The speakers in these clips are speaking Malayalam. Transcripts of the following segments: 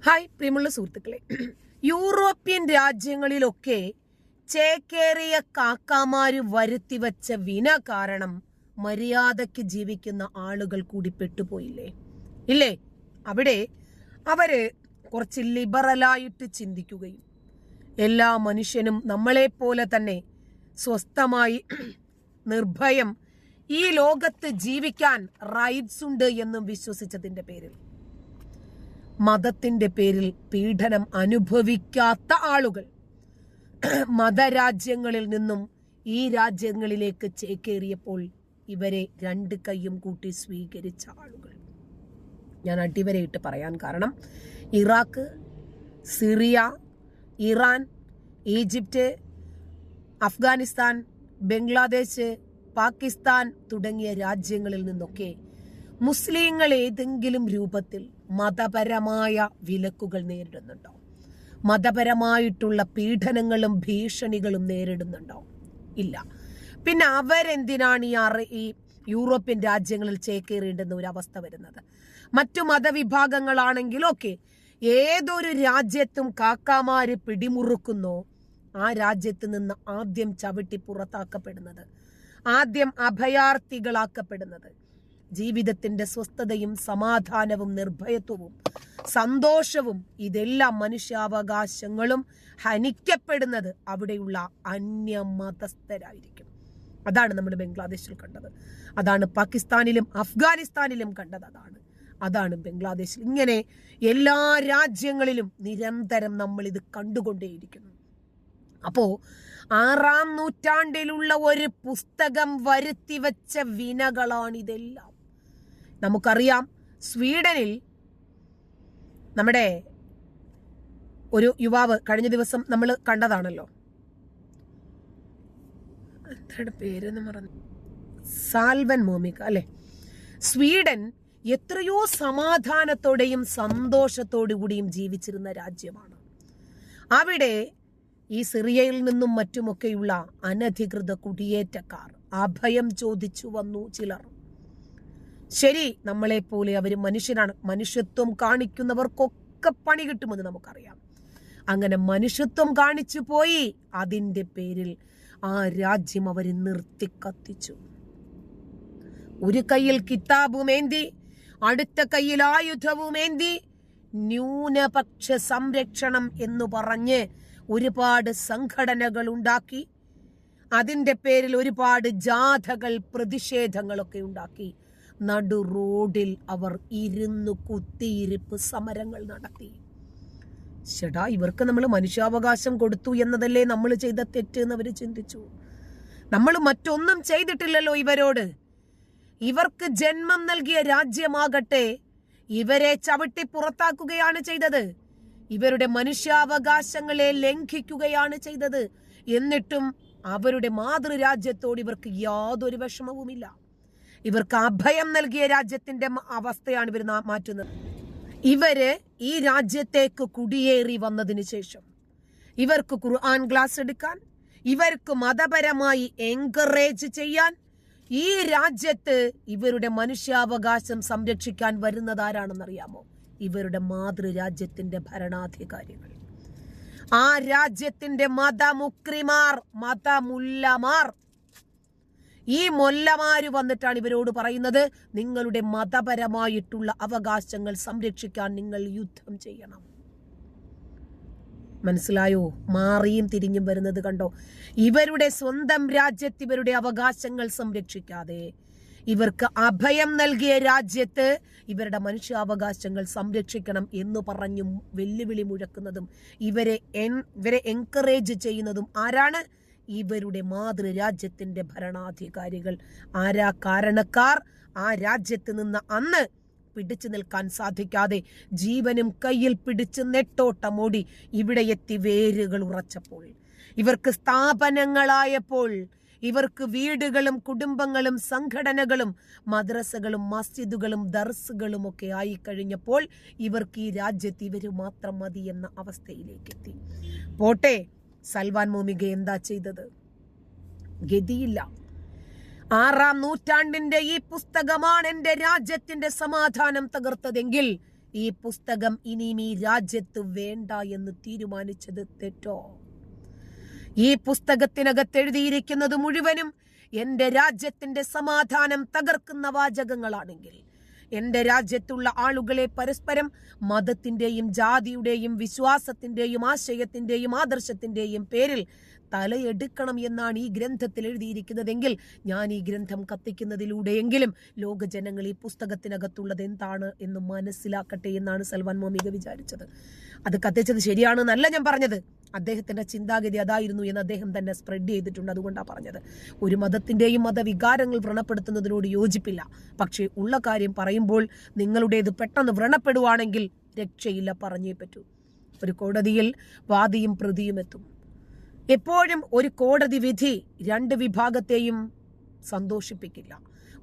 ഹായ് പ്രിയമുള്ള സുഹൃത്തുക്കളെ, യൂറോപ്യൻ രാജ്യങ്ങളിലൊക്കെ ചേക്കേറിയ കാക്കാമാര് വരുത്തിവെച്ച വിന കാരണം മര്യാദയ്ക്ക് ജീവിക്കുന്ന ആളുകൾ കൂടി പെട്ടുപോയില്ലേ? ഇല്ലേ? അവിടെ അവര് കുറച്ച് ലിബറലായിട്ട് ചിന്തിക്കുകയും എല്ലാ മനുഷ്യനും നമ്മളെപ്പോലെ തന്നെ സ്വസ്ഥമായി നിർഭയം ഈ ലോകത്ത് ജീവിക്കാൻ റൈറ്റ്സ് ഉണ്ട് എന്നും വിശ്വസിച്ചതിന്റെ പേരിൽ മതത്തിന്റെ പേരിൽ പീഡനം അനുഭവിക്കാത്ത ആളുകൾ മതരാജ്യങ്ങളിൽ നിന്നും ഈ രാജ്യങ്ങളിലേക്ക് ചേക്കേറിയപ്പോൾ ഇവരെ രണ്ട് കൈയും കൂട്ടി സ്വീകരിച്ച ആളുകൾ. ഞാൻ അടിവരയിട്ട് പറയാൻ കാരണം Iraq, Syria, Iran, Egypt, Afghanistan, Bangladesh, Pakistan തുടങ്ങിയ രാജ്യങ്ങളിൽ നിന്നൊക്കെ മുസ്ലിങ്ങൾ ഏതെങ്കിലും രൂപത്തിൽ മതപരമായ വിലക്കുകൾ നേരിടുന്നുണ്ടോ? മതപരമായിട്ടുള്ള പീഡനങ്ങളും ഭീഷണികളും നേരിടുന്നുണ്ടോ? ഇല്ല. പിന്നെ അവരെന്തിനാണ് ഈ യൂറോപ്യൻ രാജ്യങ്ങളിൽ ചേക്കേറേണ്ടുന്ന ഒരു അവസ്ഥ വരുന്നത്? മറ്റു മതവിഭാഗങ്ങളാണെങ്കിലൊക്കെ ഏതൊരു രാജ്യത്തും കാക്കാമാര് പിടിമുറുക്കുന്നോ ആ രാജ്യത്ത് നിന്ന് ആദ്യം ചവിട്ടി പുറത്താക്കപ്പെടുന്നത്, ആദ്യം അഭയാർത്ഥികളാക്കപ്പെടുന്നത്, ജീവിതത്തിന്റെ സ്വസ്ഥതയും സമാധാനവും നിർഭയത്വവും സന്തോഷവും ഇതെല്ലാം മനുഷ്യാവകാശങ്ങളും ഹനിക്കപ്പെടുന്നത് അവിടെയുള്ള അന്യമതസ്ഥരായിരിക്കും. അതാണ് നമ്മൾ ബംഗ്ലാദേശിൽ കണ്ടത്, അതാണ് പാകിസ്ഥാനിലും അഫ്ഗാനിസ്ഥാനിലും കണ്ടത്, അതാണ് ബംഗ്ലാദേശിൽ. ഇങ്ങനെ എല്ലാ രാജ്യങ്ങളിലും നിരന്തരം നമ്മൾ ഇത് കണ്ടുകൊണ്ടേയിരിക്കുന്നു. അപ്പോ 6-ാം നൂറ്റാണ്ടിലുള്ള ഒരു പുസ്തകം വരുത്തിവെച്ച വിനകളാണിതെല്ലാം. നമുക്കറിയാം, സ്വീഡനിൽ നമ്മുടെ ഒരു യുവാവ് കഴിഞ്ഞ ദിവസം നമ്മൾ കണ്ടതാണല്ലോ, എന്താണ് പേരെന്ന് പറഞ്ഞു, സാൽവൻ മോമിക അല്ലെ. സ്വീഡൻ എത്രയോ സമാധാനത്തോടെയും സന്തോഷത്തോടു കൂടിയും ജീവിച്ചിരുന്ന രാജ്യമാണ്. അവിടെ ഈ സിറിയയിൽ നിന്നും മറ്റുമൊക്കെയുള്ള അനധികൃത കുടിയേറ്റക്കാർ അഭയം ചോദിച്ചു വന്നു ചിലർ. ശരി, നമ്മളെപ്പോലെ അവർ മനുഷ്യരാണ്, മനുഷ്യത്വം കാണിക്കുന്നവർക്കൊക്കെ പണി കിട്ടുമെന്ന് നമുക്കറിയാം. അങ്ങനെ മനുഷ്യത്വം കാണിച്ചു പോയി, അതിന്റെ പേരിൽ ആ രാജ്യം അവർ നിർത്തിക്കത്തിച്ചു. ഒരു കയ്യിൽ കിതാബുമേന്തി അടുത്ത കയ്യിൽ ആയുധവുമേന്തി ന്യൂനപക്ഷ സംരക്ഷണം എന്ന് പറഞ്ഞ് ഒരുപാട് സംഘടനകൾ ഉണ്ടാക്കി, അതിന്റെ പേരിൽ ഒരുപാട് ജാഥകൾ, പ്രതിഷേധങ്ങളൊക്കെ ഉണ്ടാക്കി. നടു റോഡിൽ അവർ ഇരുന്ന് കുത്തിയിരിപ്പ് സമരങ്ങൾ നടത്തി. ചേട്ടാ, ഇവർക്ക് നമ്മൾ മനുഷ്യാവകാശം കൊടുത്തു എന്നതല്ലേ നമ്മൾ ചെയ്ത തെറ്റ് എന്ന് അവർ ചിന്തിച്ചു. നമ്മൾ മറ്റൊന്നും ചെയ്തിട്ടില്ലല്ലോ ഇവരോട്. ഇവർക്ക് ജന്മം നൽകിയ രാജ്യമാകട്ടെ ഇവരെ ചവിട്ടി പുറത്താക്കുകയാണ് ചെയ്തത്, ഇവരുടെ മനുഷ്യാവകാശങ്ങളെ ലംഘിക്കുകയാണ് ചെയ്തത്. എന്നിട്ടും അവരുടെ മാതൃരാജ്യത്തോട് ഇവർക്ക് യാതൊരു വിഷമവുമില്ല. ഇവർക്ക് അഭയം നൽകിയ രാജ്യത്തിന്റെ അവസ്ഥയാണ് ഇവർ മാറ്റുന്നത്. ഇവര് ഈ രാജ്യത്തേക്ക് കുടിയേറി വന്നതിന് ശേഷം ഇവർക്ക് ഖുർആൻ ക്ലാസ് എടുക്കാൻ, ഇവർക്ക് മതപരമായി എൻകറേജ് ചെയ്യാൻ ഈ രാജ്യത്ത് ഇവരുടെ മനുഷ്യാവകാശം സംരക്ഷിക്കാൻ വരുന്നതാരാണെന്നറിയാമോ? ഇവരുടെ മാതൃരാജ്യത്തിന്റെ ഭരണാധികാരികൾ. ആ രാജ്യത്തിന്റെ മതമുക്രിമാർ, മതമുല്ലമാർ, ഈ മൊല്ലമാര് വന്നിട്ടാണ് ഇവരോട് പറയുന്നത്, നിങ്ങളുടെ മതപരമായിട്ടുള്ള അവകാശങ്ങൾ സംരക്ഷിക്കാൻ നിങ്ങൾ യുദ്ധം ചെയ്യണം. മനസ്സിലായോ? മാറിയും തിരിഞ്ഞും വരുന്നത് കണ്ടോ? ഇവരുടെ സ്വന്തം രാജ്യത്ത് ഇവരുടെ അവകാശങ്ങൾ സംരക്ഷിക്കാതെ ഇവർക്ക് അഭയം നൽകിയ രാജ്യത്ത് ഇവരുടെ മനുഷ്യാവകാശങ്ങൾ സംരക്ഷിക്കണം എന്ന് പറഞ്ഞും വെല്ലുവിളി മുഴക്കുന്നതും ഇവരെ എൻകറേജ് ചെയ്യുന്നതും ആരാണ്? ഇവരുടെ മാതൃരാജ്യത്തിന്റെ ഭരണാധികാരികൾ. ആരാ കാരണക്കാർ? ആ രാജ്യത്ത് നിന്ന് അന്ന് പിടിച്ചു നിൽക്കാൻ സാധിക്കാതെ ജീവനും കയ്യിൽ പിടിച്ച് നെട്ടോട്ടമോടി ഇവിടെ എത്തി വേരുകൾ ഉറച്ചപ്പോൾ, ഇവർക്ക് സ്ഥാപനങ്ങളായപ്പോൾ, ഇവർക്ക് വീടുകളും കുടുംബങ്ങളും സംഘടനകളും മദ്രസകളും മസ്ജിദുകളും ദർസുകളും ഒക്കെ ആയി കഴിഞ്ഞപ്പോൾ ഇവർക്ക് ഈ രാജ്യത്ത് ഇവര് മാത്രം മതി എന്ന അവസ്ഥയിലേക്ക് എത്തി. പോട്ടെ, സൽവാൻ മോമിക എന്താ ചെയ്തത്? ഗതിയില്ല. 6-ാം നൂറ്റാണ്ടിന്റെ ഈ പുസ്തകമാണ് എന്റെ രാജ്യത്തിന്റെ സമാധാനം തകർത്തതെങ്കിൽ ഈ പുസ്തകം ഇനിയും ഈ രാജ്യത്ത് വേണ്ട എന്ന് തീരുമാനിച്ചത് തെറ്റോ? ഈ പുസ്തകത്തിനകത്ത് എഴുതിയിരിക്കുന്നത് മുഴുവനും എന്റെ രാജ്യത്തിന്റെ സമാധാനം തകർക്കുന്ന വാചകങ്ങളാണെങ്കിൽ, എന്റെ രാജ്യത്തുള്ള ആളുകളെ പരസ്പരം മതത്തിന്റെയും ജാതിയുടെയും വിശ്വാസത്തിന്റെയും ആശയത്തിന്റെയും ആദർശത്തിന്റെയും പേരിൽ തലയെടുക്കണം എന്നാണ് ഈ ഗ്രന്ഥത്തിൽ എഴുതിയിരിക്കുന്നതെങ്കിൽ, ഞാൻ ഈ ഗ്രന്ഥം കത്തിക്കുന്നതിലൂടെയെങ്കിലും ലോക ജനങ്ങൾ ഈ പുസ്തകത്തിനകത്തുള്ളത് എന്താണ് എന്ന് മനസ്സിലാക്കട്ടെ എന്നാണ് സൽമാൻ മോമിക വിചാരിച്ചത്. അത് കത്തിച്ചത് ശരിയാണെന്നല്ല ഞാൻ പറഞ്ഞത്. അദ്ദേഹത്തിന്റെ ചിന്താഗതി അതായിരുന്നു എന്ന് അദ്ദേഹം തന്നെ സ്പ്രെഡ് ചെയ്തിട്ടുണ്ട്. അതുകൊണ്ടാണ് പറഞ്ഞത്. ഒരു മതത്തിന്റെയും മതവികാരങ്ങൾ വ്രണപ്പെടുത്തുന്നതിനോട് യോജിപ്പില്ല. പക്ഷേ ഉള്ള കാര്യം പറയുമ്പോൾ നിങ്ങളുടേത് പെട്ടെന്ന് വ്രണപ്പെടുവാണെങ്കിൽ രക്ഷയില്ല, പറഞ്ഞേ പറ്റൂ. ഒരു കോടതിയിൽ വാദിയും പ്രതിയും എത്തും. എപ്പോഴും ഒരു കോടതി വിധി രണ്ട് വിഭാഗത്തെയും സന്തോഷിപ്പിക്കില്ല,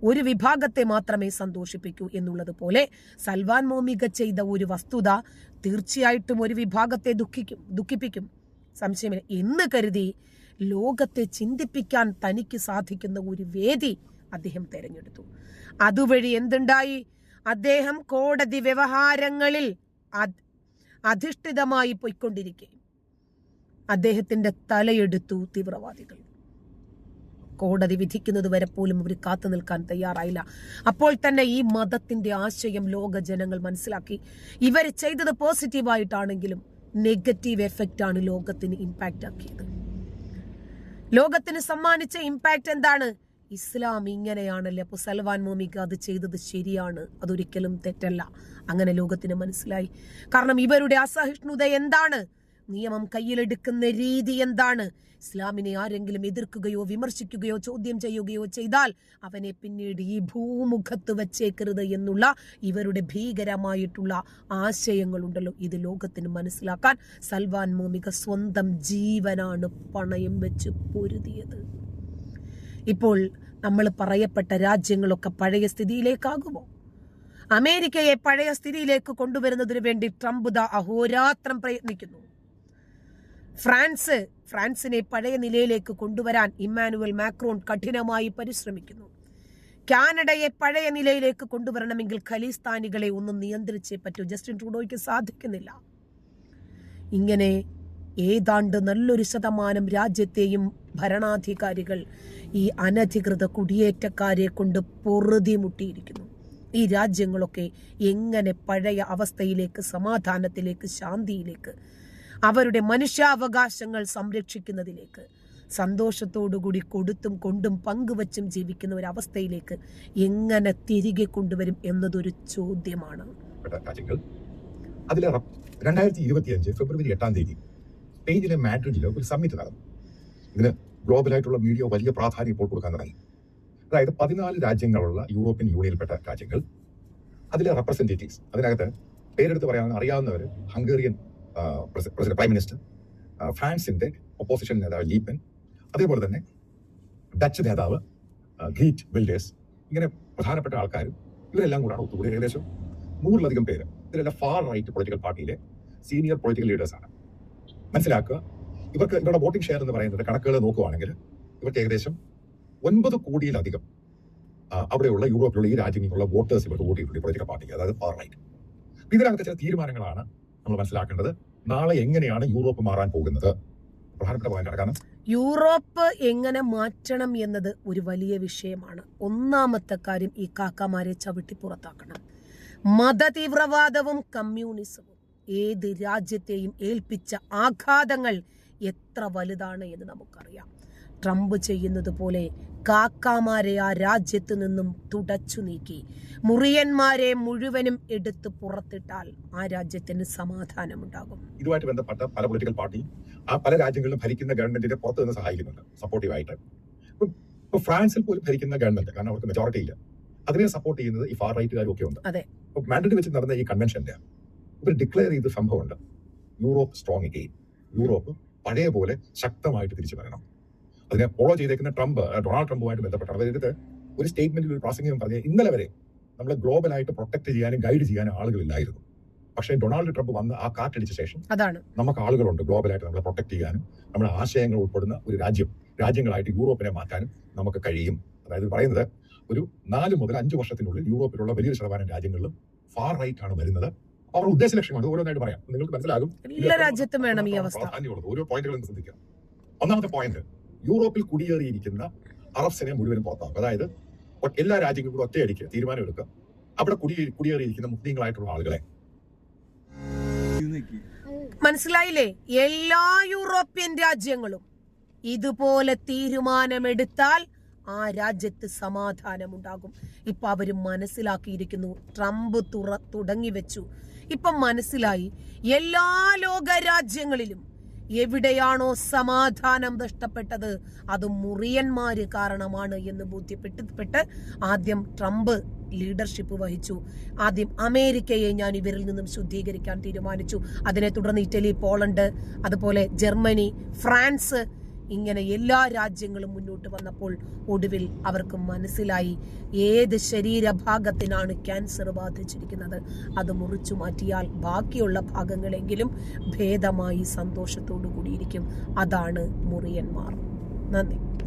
ഒരു വിഭാഗത്തെ മാത്രമേ സന്തോഷിപ്പിക്കൂ എന്നുള്ളത് പോലെ സൽമാൻ മോമിക ചെയ്ത ഒരു വസ്തുത തീർച്ചയായിട്ടും ഒരു വിഭാഗത്തെ ദുഃഖിപ്പിക്കും, സംശയമില്ല. എന്ന് കരുതി ലോകത്തെ ചിന്തിപ്പിക്കാൻ തനിക്ക് സാധിക്കുന്ന ഒരു വേദി അദ്ദേഹം തെരഞ്ഞെടുത്തു. അതുവഴി എന്തുണ്ടായി? അദ്ദേഹം കോടതി വ്യവഹാരങ്ങളിൽ അധിഷ്ഠിതമായി പോയിക്കൊണ്ടിരിക്കെ അദ്ദേഹത്തിന്റെ തലയെടുത്തു തീവ്രവാദികൾ. കോടതി വിധിക്കുന്നത് വരെ പോലും അവർ കാത്തു നിൽക്കാൻ തയ്യാറായില്ല. അപ്പോൾ തന്നെ ഈ മതത്തിന്റെ ആശയം ലോക ജനങ്ങൾ മനസ്സിലാക്കി. ഇവർ ചെയ്തത് പോസിറ്റീവായിട്ടാണെങ്കിലും നെഗറ്റീവ് എഫക്റ്റ് ആണ് ലോകത്തിന് ഇമ്പാക്റ്റ് ആക്കിയത്. ലോകത്തിന് സമ്മാനിച്ച ഇമ്പാക്റ്റ് എന്താണ്? ഇസ്ലാം ഇങ്ങനെയാണല്ലേ, അപ്പോൾ സൽമാൻ മോമിക അത് ചെയ്തത് ശരിയാണ്, അതൊരിക്കലും തെറ്റല്ല. അങ്ങനെ ലോകത്തിന് മനസ്സിലായി. കാരണം ഇവരുടെ അസഹിഷ്ണുത എന്താണ്, നിയമം കയ്യിലെടുക്കുന്ന രീതി എന്താണ്, ഇസ്ലാമിനെ ആരെങ്കിലും എതിർക്കുകയോ വിമർശിക്കുകയോ ചോദ്യം ചെയ്യുകയോ ചെയ്താൽ അവനെ പിന്നീട് ഈ ഭൂമുഖത്ത് വച്ചേക്കരുത് എന്നുള്ള ഇവരുടെ ഭീകരമായിട്ടുള്ള ആശയങ്ങളുണ്ടല്ലോ, ഇത് ലോകത്തിന് മനസ്സിലാക്കാൻ സൽമാൻ മോമിക സ്വന്തം ജീവനാണ് പണയം വെച്ച് പൊരുതിയത്. ഇപ്പോൾ നമ്മൾ പറയപ്പെട്ട രാജ്യങ്ങളൊക്കെ പഴയ സ്ഥിതിയിലേക്കാകുമോ? അമേരിക്കയെ പഴയ സ്ഥിതിയിലേക്ക് കൊണ്ടുവരുന്നതിന് വേണ്ടി ട്രംപ് അഹോരാത്രം പ്രയത്നിക്കുന്നു. ഫ്രാൻസിനെ പഴയ നിലയിലേക്ക് കൊണ്ടുവരാൻ ഇമ്മാനുവൽ മാക്രോൺ കഠിനമായി പരിശ്രമിക്കുന്നു. കാനഡയെ പഴയ നിലയിലേക്ക് കൊണ്ടുവരണമെങ്കിൽ ഖലിസ്ഥാനികളെ ഒന്നും നിയന്ത്രിച്ചേ പറ്റൂ. ജസ്റ്റിൻ ട്രൂഡോയ്ക്ക് സാധിക്കുന്നില്ല. ഇങ്ങനെ ഏതാണ്ട് നല്ലൊരു ശതമാനം രാജ്യത്തെയും ഭരണാധികാരികൾ ഈ അനധികൃത കുടിയേറ്റക്കാരെ കൊണ്ട് പൊറുതി മുട്ടിയിരിക്കുന്നു. ഈ രാജ്യങ്ങളൊക്കെ എങ്ങനെ പഴയ അവസ്ഥയിലേക്ക്, സമാധാനത്തിലേക്ക്, ശാന്തിയിലേക്ക്, അവരുടെ മനുഷ്യാവകാശങ്ങൾ സംരക്ഷിക്കുന്നതിലേക്ക്, സന്തോഷത്തോടുകൂടി കൊടുത്തും കൊണ്ടും പങ്കുവച്ചും ജീവിക്കുന്ന ഒരു അവസ്ഥയിലേക്ക് എങ്ങനെ തിരികെ കൊണ്ടുവരും എന്നതൊരു ചോദ്യമാണ്. അതിൽ 2025 ഫെബ്രുവരി 8 സ്പെയിനിലെ മാഡ്രിഡിൽ ഒരു സമ്മിറ്റ് നടന്നു. ഇതിന് ഗ്ലോബലായിട്ടുള്ള മീഡിയ വലിയ പ്രാധാന്യം ഇപ്പോൾ കൊടുക്കാൻ തുടങ്ങി. അതായത് 14 രാജ്യങ്ങളുള്ള യൂറോപ്യൻ യൂണിയനിൽപ്പെട്ട രാജ്യങ്ങൾ, അതിലെ റെപ്രസെന്റേറ്റീവ്സ്, അതിനകത്ത് പേരെടുത്ത് അറിയാവുന്നവർ ഹംഗേറിയൻ പ്രൈം മിനിസ്റ്റർ, ഫ്രാൻസിന്റെ ഒപ്പോസിഷൻ നേതാവ് ലീപ്പൻ, അതേപോലെ തന്നെ ഡച്ച് നേതാവ് ഗ്രീറ്റ് വിൽഡേഴ്സ്, ഇങ്ങനെ പ്രധാനപ്പെട്ട ആൾക്കാരും ഇവരെല്ലാം കൂടാണ് ഒത്തുകൂടി. ഏകദേശം 100-ലധികം പേര്. ഇതിലെല്ലാം ഫാർ റൈറ്റ് പൊളിറ്റിക്കൽ പാർട്ടിയിലെ സീനിയർ പൊളിറ്റിക്കൽ ലീഡേഴ്സാണ്. മനസ്സിലാക്കുക, ഇവരുടെ വോട്ടിംഗ് ഷെയർ എന്ന് പറയുന്നത് കണക്കുകൾ നോക്കുകയാണെങ്കിൽ ഇവർക്ക് ഏകദേശം 9 കോടിയിലധികം അവിടെയുള്ള യൂറോപ്പിലുള്ള ഈ രാജ്യങ്ങളിലുള്ള വോട്ടേഴ്സ് ഇവർക്ക് വോട്ട് ചെയ്തിട്ടുണ്ട് പൊളിറ്റിക്കൽ പാർട്ടിക്ക്, അതായത് ഫാർ റൈറ്റ്. ഇതിനകത്ത് ചില തീരുമാനങ്ങളാണ് നമ്മൾ മനസ്സിലാക്കേണ്ടത്. നാളെ എങ്ങനെയാണ് യൂറോപ്പ് മാറാൻ പോകുന്നത്? പ്രധാനപ്പെട്ട പോയിന്റാണ്. കാരണം യൂറോപ്പ് എങ്ങനെ മാറ്റണം എന്നത് ഒരു വലിയ വിഷയമാണ്. ഒന്നാമത്തെ കാര്യം, ഈ കാക്കമാരെ ചവിട്ടി പുറത്താക്കണം. മതതീവ്രവാദവും കമ്മ്യൂണിസവും ഏത് രാജ്യത്തെയും ഏൽപ്പിച്ച ആഘാതങ്ങൾ എത്ര വലുതാണ് എന്ന് നമുക്കറിയാം. ട്രംപ് ചെയ്യുന്നത് പോലെ കാക്കാമാരെ ആ രാജ്യത്ത് നിന്നും തുടച്ചു നീക്കി മുറിയന്മാരെ മുഴുവനും എടുത്ത് പുറത്തിട്ടാൽ ആ രാജ്യത്തിന് സമാധാനമുണ്ടാകും. ഇതുമായിട്ട് ബന്ധപ്പെട്ട പല പൊളിറ്റിക്കൽ പാർട്ടിയും ആ പല രാജ്യങ്ങളിലും ഭരിക്കുന്ന ഗവൺമെന്റിനെ പുറത്തു നിന്ന് സഹായിക്കുന്നുണ്ട്, സപ്പോർട്ടീവായിട്ട്. ഇപ്പൊ ഫ്രാൻസിൽ പോലും ഭരിക്കുന്ന ഗവൺമെന്റ്, കാരണം അവർക്ക് മെജോറിറ്റി ഇല്ല, അതിനെ സപ്പോർട്ട് ചെയ്യുന്നത് ഈ ഫാർ റൈറ്റുകാരും ഒക്കെ ഉണ്ട്. ഇപ്പൊ മാഡ്രിഡ് വെച്ച് നടന്ന ഈ കൺവെൻഷന്റെ ഇവർ ഡിക്ലെയർ ചെയ്ത സംഭവമുണ്ട്, യൂറോപ്പ് സ്ട്രോങ് അഗെയിൻ, യൂറോപ്പ് പഴയ പോലെ ശക്തമായിട്ട് തിരിച്ചു വരണം. അതിനെ ഫോളോ ചെയ്തേക്കുന്ന ഡൊണാൾഡ് ട്രംപുമായിട്ട് ബന്ധപ്പെട്ട അതായത് ഒരു സ്റ്റേറ്റ്മെന്റിൽ ഒരു പ്രാസംഗികം പറഞ്ഞ, ഇന്നലെ വരെ നമ്മളെ ഗ്ലോബലായിട്ട് പ്രൊട്ടക്ട് ചെയ്യാനും ഗൈഡ് ചെയ്യാനും ആളുകളില്ലായിരുന്നു. പക്ഷേ ഡൊണാൾഡ് ട്രംപ് വന്ന് ആ കാറ്റടിച്ച ശേഷം നമുക്ക് ആളുകളുണ്ട് ഗ്ലോബലായിട്ട് നമ്മളെ പ്രൊട്ടക്ട് ചെയ്യാനും നമ്മുടെ ആശയങ്ങൾ ഉൾപ്പെടുന്ന ഒരു രാജ്യങ്ങളായിട്ട് യൂറോപ്പിനെ മാറ്റാനും നമുക്ക് കഴിയും. അതായത് പറയുന്നത് ഒരു 4 മുതൽ 5 വർഷത്തിനുള്ളിൽ യൂറോപ്പിലുള്ള വലിയൊരു ശതമാനം രാജ്യങ്ങളിലും ഫാർ റൈറ്റ് ആണ് വരുന്നത്. അവരുടെ ഉദ്ദേശ ലക്ഷ്യമാണ്. ഓരോന്നായിട്ട് പറയാം, നിങ്ങൾക്ക് മനസ്സിലാകും. എല്ലാ രാജ്യത്തും വേണം ഈ അവസ്ഥ. പ്രാധാന്യമുള്ളത് ഓരോ പോയിന്റുകളും ശ്രദ്ധിക്കാം. ഒന്നാമത്തെ പോയിന്റ്, യൂറോപ്പിൽ കുടിയേറിയിരിക്കുന്ന അറബ്സിനെ മുഴുവനും പുറത്താക്കും. അതായത് എല്ലാ രാജ്യങ്ങളും കൂടെ ഒറ്റയടിക്ക് തീരുമാനമെടുക്കുക, അവിടെ കുടിയേറിയിരിക്കുന്ന മുസ്ലിങ്ങളായിട്ടുള്ള ആളുകളെ. മനസ്സിലായില്ലേ? എല്ലാ യൂറോപ്യൻ രാജ്യങ്ങളും ഇതുപോലെ തീരുമാനമെടുത്താൽ ആ രാജ്യത്ത് സമാധാനമുണ്ടാകും. ഇപ്പൊ അവര് മനസ്സിലാക്കിയിരിക്കുന്നു. ട്രംപ് തുടങ്ങി വെച്ചു. ഇപ്പം മനസ്സിലായി, എല്ലാ ലോക രാജ്യങ്ങളിലും എവിടെയാണോ സമാധാനം നഷ്ടപ്പെട്ടത് അത് മുറിയന്മാര് കാരണമാണ് എന്ന് ബോധ്യപ്പെട്ട് ആദ്യം ട്രംപ് ലീഡർഷിപ്പ് വഹിച്ചു. ആദ്യം അമേരിക്കയെ ഞാൻ ഇവരിൽ നിന്നും ശുദ്ധീകരിക്കാൻ തീരുമാനിച്ചു. അതിനെ തുടർന്ന് ഇറ്റലി, പോളണ്ട്, അതുപോലെ ജർമ്മനി, ഫ്രാൻസ്, ഇങ്ങനെ എല്ലാ രാജ്യങ്ങളും മുന്നോട്ട് വന്നപ്പോൾ ഒടുവിൽ അവർക്ക് മനസ്സിലായി ഏത് ശരീരഭാഗത്തിനാണ് ക്യാൻസർ ബാധിച്ചിരിക്കുന്നത് അത് മുറിച്ചു മാറ്റിയാൽ ബാക്കിയുള്ള ഭാഗങ്ങളെങ്കിലും ഭേദമായി സന്തോഷത്തോടു കൂടിയിരിക്കും. അതാണ് മുറിയന്മാർ. നന്ദി.